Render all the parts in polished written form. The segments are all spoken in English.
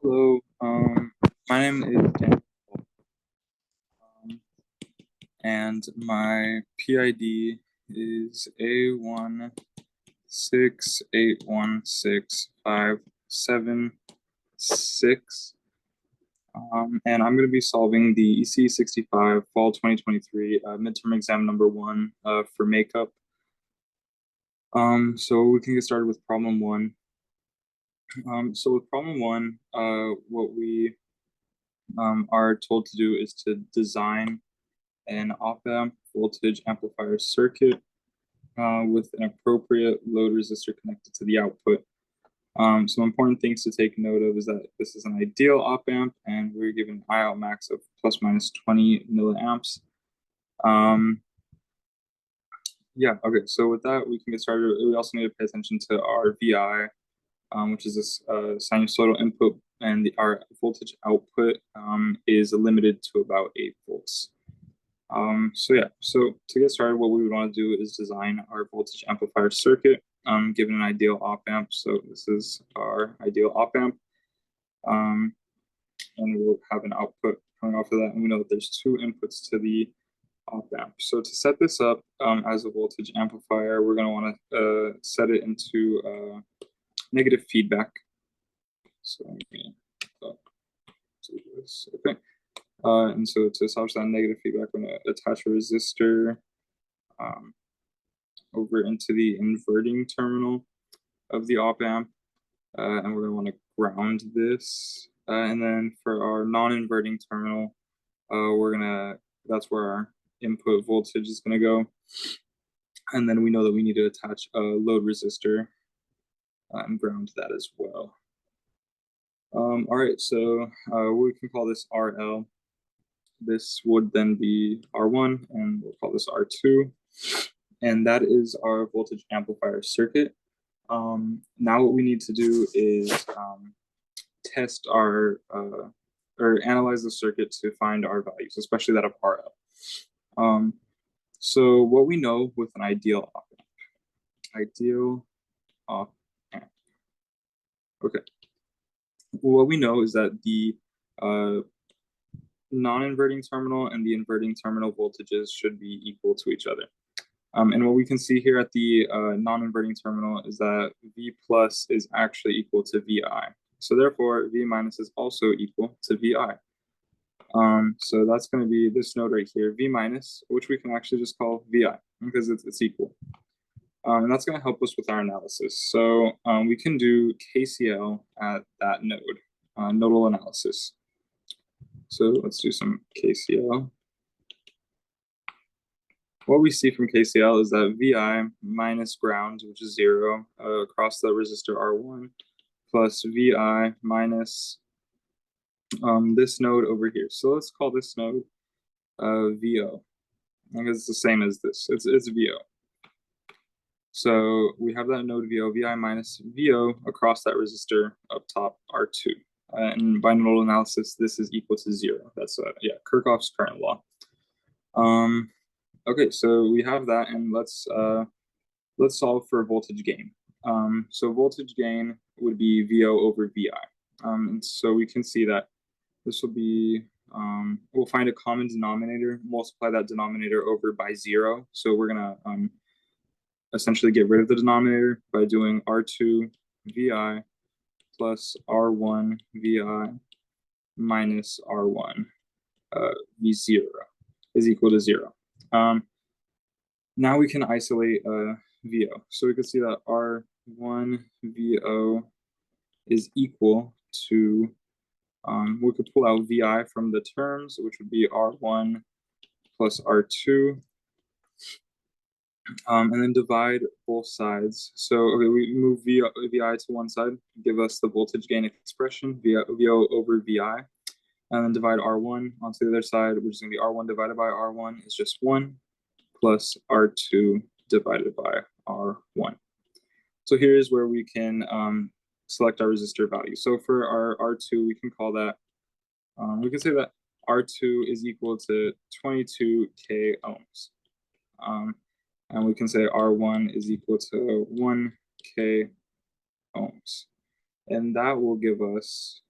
Hello, my name is Dan, and my PID is A16816576. And I'm going to be solving the ECE 65 Fall 2023 midterm exam number one for makeup. So we can get started with problem one. So with problem one, what we are told to do is to design an op-amp voltage amplifier circuit with an appropriate load resistor connected to the output. Some important things to take note of is that this is an ideal op-amp, and we're given I out max of plus minus 20 milliamps. Yeah, okay, so with that, we can get started. We also need to pay attention to our VI, which is this sinusoidal input, and our voltage output is limited to about 8 volts. So to get started, what we would want to do is design our voltage amplifier circuit, given an ideal op amp. So this is our ideal op amp, and we'll have an output coming off of that. And we know that there's two inputs to the op amp. So to set this up as a voltage amplifier, we're going to want to set it into negative feedback. So let me do this. Okay. And so to establish that negative feedback, we're going to attach a resistor over into the inverting terminal of the op amp, and we're going to want to ground this. And then for our non-inverting terminal, that's where our input voltage is going to go. And then we know that we need to attach a load resistor and ground that as well. All right, so we can call this RL. This would then be R1, and we'll call this R2. And that is our voltage amplifier circuit. Now what we need to do is test our, or analyze the circuit to find our values, especially that of RL. So what we know with an ideal op amp, okay. What we know is that the non-inverting terminal and the inverting terminal voltages should be equal to each other. And what we can see here at the non-inverting terminal is that V plus is actually equal to VI. So therefore, V minus is also equal to VI. So that's going to be this node right here, V minus, which we can actually just call VI because it's equal. And that's going to help us with our analysis. So we can do KCL at that node, nodal analysis. So let's do some KCL. What we see from KCL is that VI minus ground, which is 0, across the resistor R1, plus VI minus this node over here. So let's call this node VO, because it's the same as this. It's VO. So we have that node VO, VI minus VO across that resistor up top R2. And by nodal analysis, this is equal to 0. That's Kirchhoff's current law. Okay, so we have that, and let's solve for voltage gain. So voltage gain would be VO over VI. And so we can see that this will be, we'll find a common denominator, multiply that denominator over by 0. So we're going to essentially get rid of the denominator by doing R2 VI plus R1 VI minus R1 V0 is equal to 0. Now we can isolate VO. So we can see that R1 VO is equal to, we could pull out VI from the terms, which would be R1 plus R2, and then divide both sides. So okay, we move VI to one side, give us the voltage gain expression, VO over VI, and then divide R1 onto the other side, which is going to be R1 divided by R1 is just 1, plus R2 divided by R1. So here's where we can select our resistor value. So for our R2, we can call that, we can say that R2 is equal to 22K ohms. And we can say R1 is equal to 1K ohms. And that will give us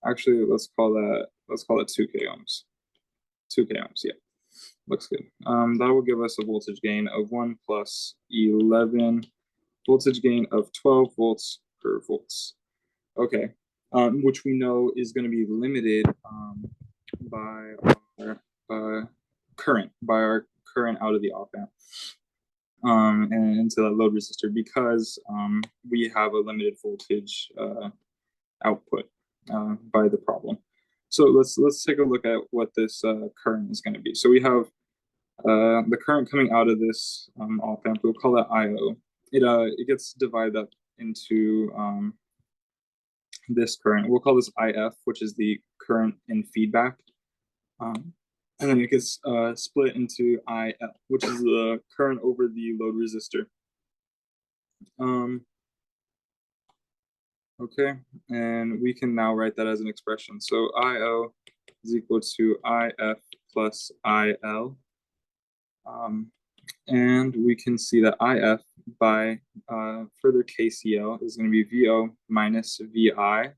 Actually, let's call it 2K ohms. 2K ohms, yeah. Looks good. That will give us a voltage gain of 1 plus 11, voltage gain of 12 volts per volts. Okay, which we know is going to be limited by our current, out of the op amp and into that load resistor, because we have a limited voltage output by the problem. So let's take a look at what this current is going to be. So we have the current coming out of this op amp. We'll call that IO. It gets divided up into this current. We'll call this IF, which is the current in feedback. And then it gets split into IL, which is the current over the load resistor. Okay, and we can now write that as an expression. So IO is equal to IF plus IL. And we can see that IF by further KCL is going to be VO minus VI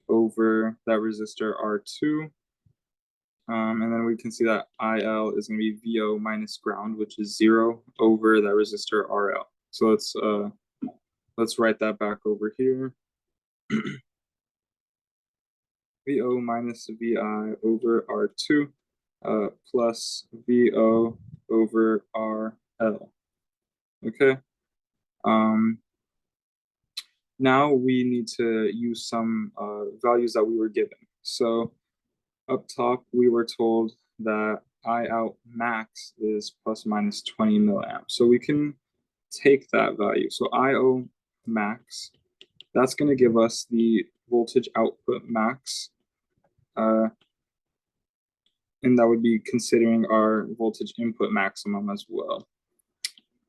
over that resistor R2. And then we can see that IL is going to be VO minus ground, which is 0 over that resistor RL. So let's write that back over here. VO minus VI over R2 plus VO over RL. Okay. Now we need to use some values that we were given. So up top, we were told that I out max is plus minus 20 milliamps. So we can take that value. So IO max, that's going to give us the voltage output max. And that would be considering our voltage input maximum as well,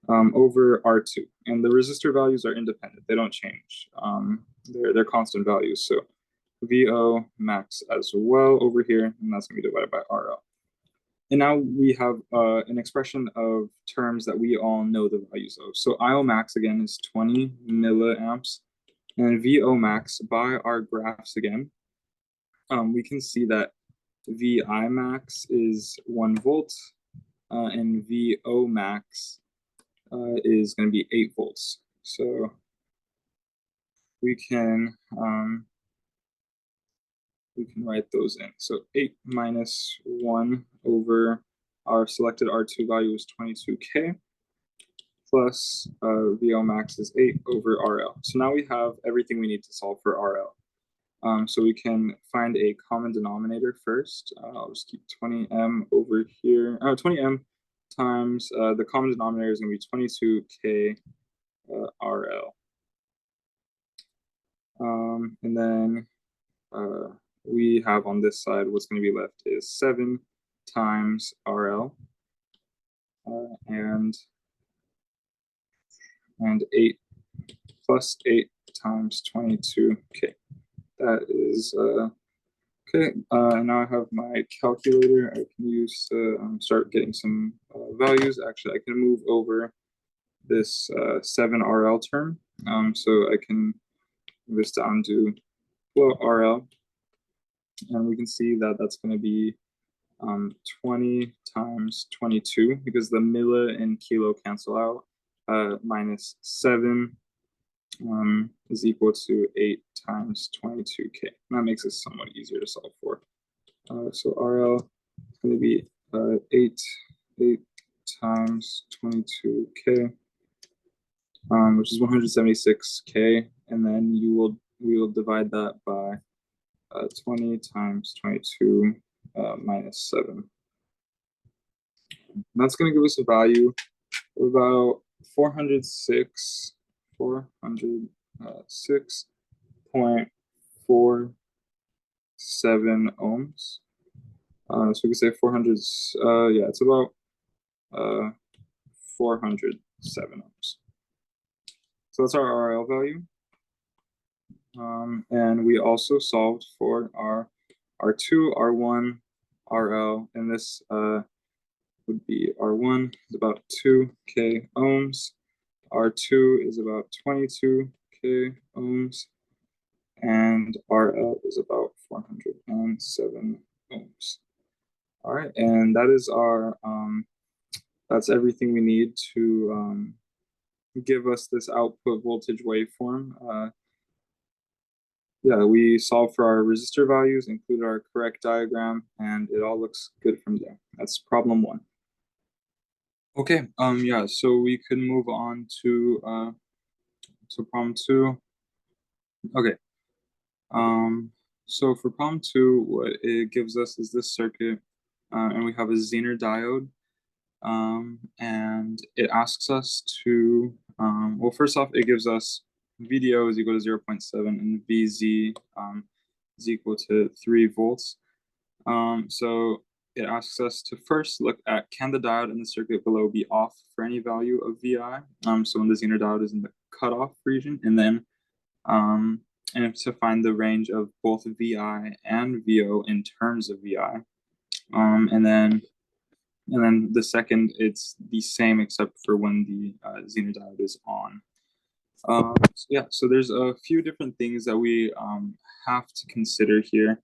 over R2. And the resistor values are independent. They don't change. They're constant values. So VO max as well over here, and that's going to be divided by RL. And now we have an expression of terms that we all know the values of. So IO max again is 20 milliamps, and VO max by our graphs again, we can see that VI max is 1 volt, and VO max is going to be 8 volts. So we can write those in. So 8 minus 1 over our selected R2 value is 22K, plus VO max is 8 over RL. So now we have everything we need to solve for RL. So we can find a common denominator first. I'll just keep 20M over here. 20M times the common denominator is going to be 22K RL. And then we have on this side, what's going to be left is 7 times RL and 8 plus 8 times 22K. That is okay. Now I have my calculator I can use to start getting some values. Actually, I can move over this 7 RL term. So I can move this down to RL. And we can see that that's going to be 20 times 22, because the milli and kilo cancel out, minus 7 is equal to 8 times 22K. That makes it somewhat easier to solve for. So RL is going to be 8 times 22K, which is 176K, and then we will divide that by 20 times 22 minus 7. And that's going to give us a value of about 406.47 ohms. So we can say 400, yeah, it's about 407 ohms. So that's our RL value. And we also solved for our R2, R1, RL, and this would be R1 is about 2K ohms, R2 is about 22K ohms, and RL is about 407 ohms. All right, and that is our that's everything we need to give us this output voltage waveform. Yeah, we solved for our resistor values, included our correct diagram, and it all looks good from there. That's problem one. Okay, yeah, so we can move on to problem two. Okay, so for problem two, what it gives us is this circuit, and we have a Zener diode, and it asks us to, well, first off, it gives us VDO is equal to 0.7 and VZ is equal to 3 volts. So it asks us to first look at, can the diode in the circuit below be off for any value of VI? So when the Zener diode is in the cutoff region, and then and to find the range of both VI and VO in terms of VI. And then the second, it's the same except for when the Zener diode is on. So yeah, so there's a few different things that we have to consider here.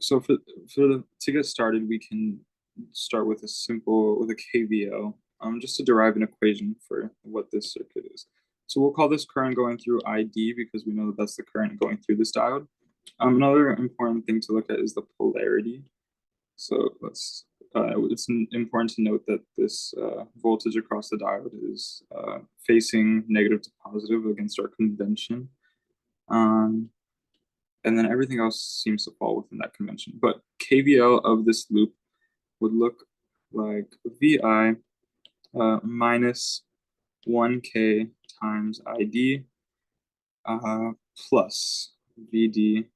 So to get started, we can start with a KVL, just to derive an equation for what this circuit is. So we'll call this current going through ID because we know that that's the current going through this diode. Another important thing to look at is the polarity. So it's important to note that this voltage across the diode is facing negative to positive against our convention. And then everything else seems to fall within that convention. But KVL of this loop would look like VI minus 1K times ID plus VD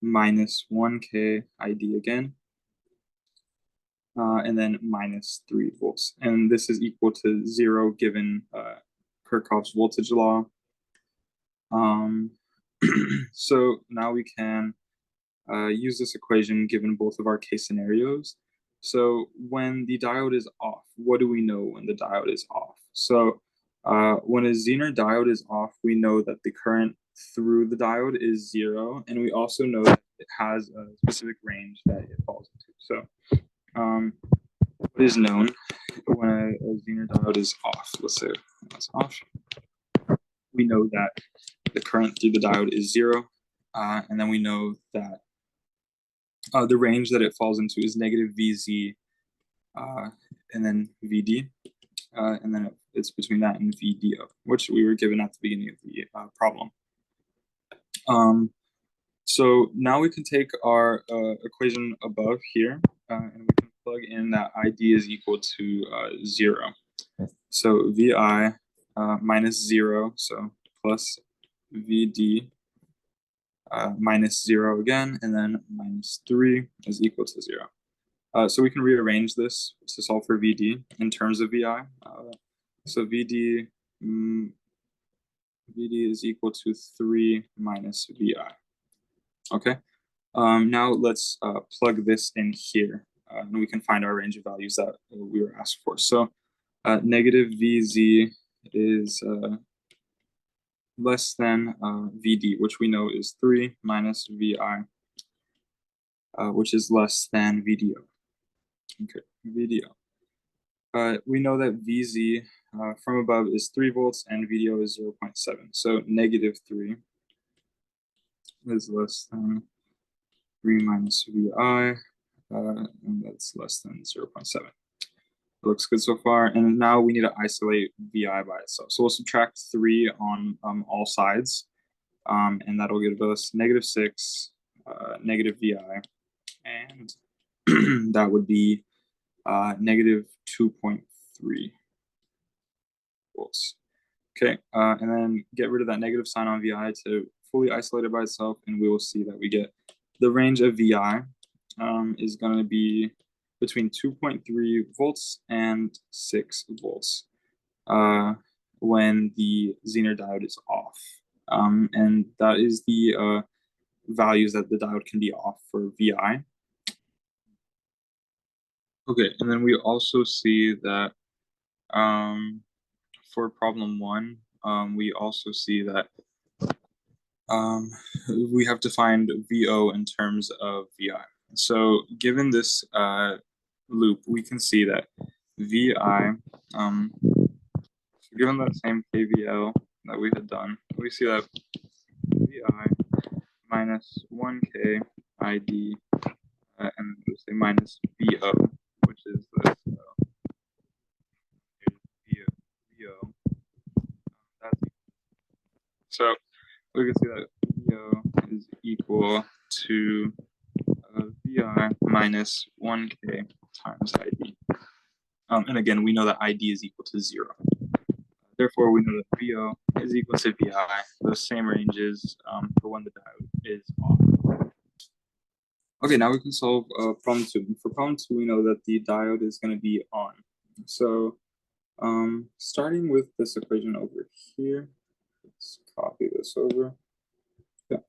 minus 1K ID again, and then minus 3 volts. And this is equal to 0 given Kirchhoff's voltage law. So now we can use this equation given both of our case scenarios. So when the diode is off, what do we know when the diode is off? So when a Zener diode is off, we know that the current through the diode is 0, and we also know that it has a specific range that it falls into. So what is known when a Zener diode is off? Let's say it's off. We know that the current through the diode is 0, and then we know that the range that it falls into is negative VZ, and then VD, and then it's between that and VDO, which we were given at the beginning of the problem. So now we can take our equation above here, and we can plug in that ID is equal to 0. So VI minus 0, so plus VD minus 0 again, and then minus 3 is equal to 0. So we can rearrange this to solve for VD in terms of VI. So VD is equal to 3 minus VI. Okay. Now let's plug this in here, and we can find our range of values that we were asked for. So negative VZ is less than VD, which we know is 3 minus VI, which is less than VDO. Okay, VDO. We know that VZ from above is 3 volts and VDO is 0.7. So negative 3 is less than 3 minus VI, and that's less than 0.7. It looks good so far. And now we need to isolate VI by itself. So we'll subtract 3 on all sides, and that'll give us negative 6, negative VI, and that would be negative 2.3 volts. Okay, and then get rid of that negative sign on VI to fully isolate it by itself, and we will see that we get the range of VI is going to be between 2.3 volts and 6 volts when the Zener diode is off. And that is the values that the diode can be off for VI. Okay, and then we also see that for problem 1, we also see that we have to find VO in terms of VI. So given this loop, we can see that VI, given that same KVL that we had done, we see that VI minus 1K ID and let's say minus VO, which is this VO. That's, so we can see that VO is equal to VI minus 1K times ID. And again, we know that ID is equal to 0. Therefore, we know that VO is equal to VI, those same ranges for when the diode is off. Okay, now we can solve problem 2. For problem 2, we know that the diode is going to be on. So starting with this equation over here, let's copy this over. Yeah.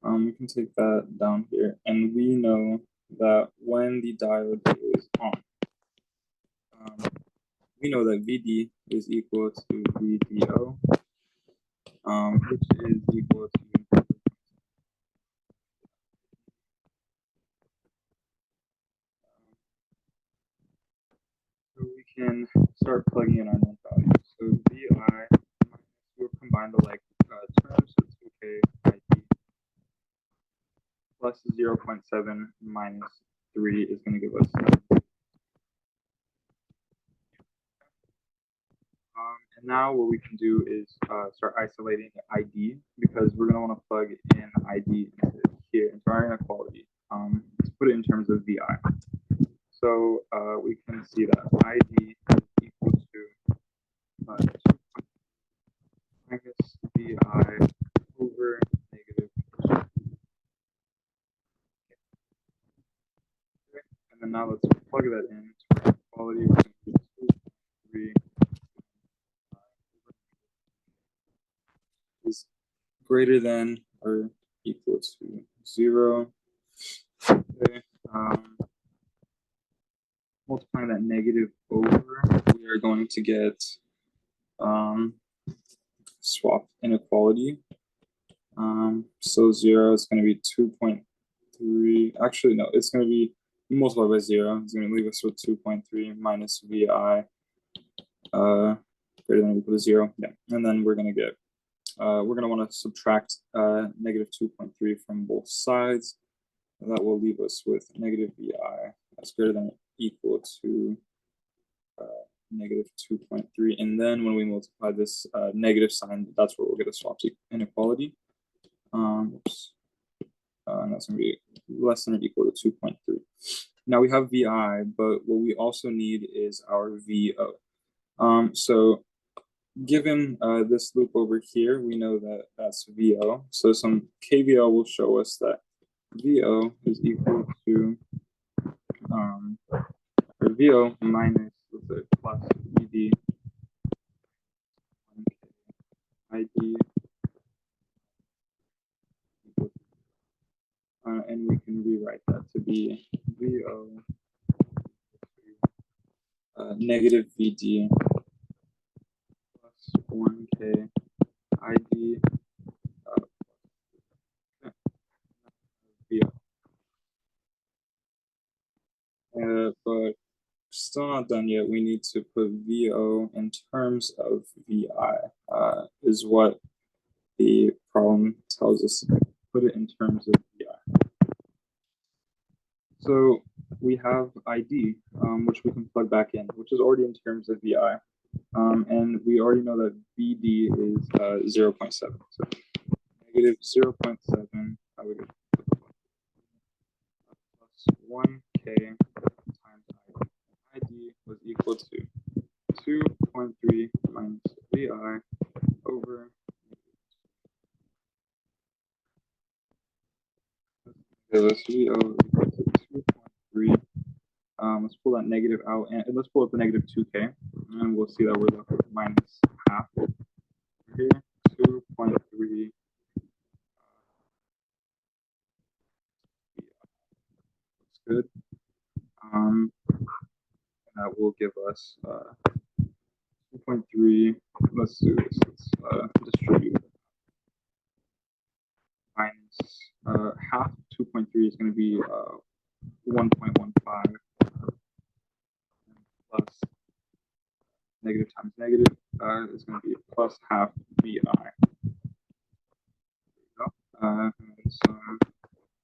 We can take that down here, and we know that when the diode is on, we know that VD is equal to VDO, which is equal to so we can start plugging in our known values. So VI, we'll combine the like terms, so 2K ID plus 0.7 minus 3 is going to give us 7. And now what we can do is start isolating ID, because we're going to want to plug in ID into here into our inequality to put it in terms of VI. So we can see that ID is equal to 2 minus VI over negative 2. And then now let's plug that in to our inequality. We're going to do 2, 3 is greater than or equal to 0. Okay. Multiplying that negative over, we are going to get swapped inequality. So 0 is going to be 2.3. Actually, no, it's going to be multiplied by 0. It's going to leave us with 2.3 minus VI greater than or equal to 0. Yeah, and then we're going to get we're going to want to subtract negative 2.3 from both sides. And that will leave us with negative VI that's greater than or equal to negative 2.3. And then when we multiply this negative sign, that's where we'll get a swapped inequality. Oops. And that's going to be less than or equal to 2.3. Now we have VI, but what we also need is our VO. So given this loop over here, we know that that's VO. So some KVL will show us that VO is equal to or VO minus, let's say, plus VD ID, and we can rewrite that to be VO negative VD plus 1K ID VO. But still not done yet. We need to put VO in terms of VI, is what the problem tells us to put it in terms of VI. So we have ID, which we can plug back in, which is already in terms of VI. And we already know that VD is 0.7. So negative 0.7, I would plus 1K times ID. ID was equal to 2.3 minus VI over VO equal to 2.3. Let's pull that negative out, and let's pull up the negative 2K, and we'll see that we're left with minus half here, 2.3. Looks good. And that will give us 2.3. Let's do this. Let's distribute minus half 2.3 is going to be 1.15 plus negative times negative is going to be plus half VI. And some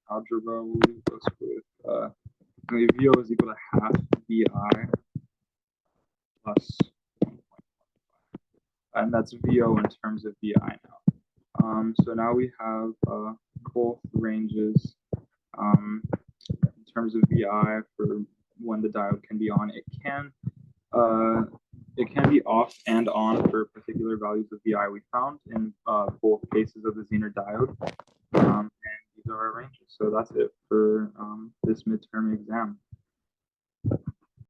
algebra will leave us with VO is equal to half VI plus 1.15. And that's VO in terms of VI now. So now we have both ranges in terms of VI for when the diode can be on. It can be off and on for particular values of VI we found in both cases of the Zener diode. And these are our ranges. So that's it for this midterm exam.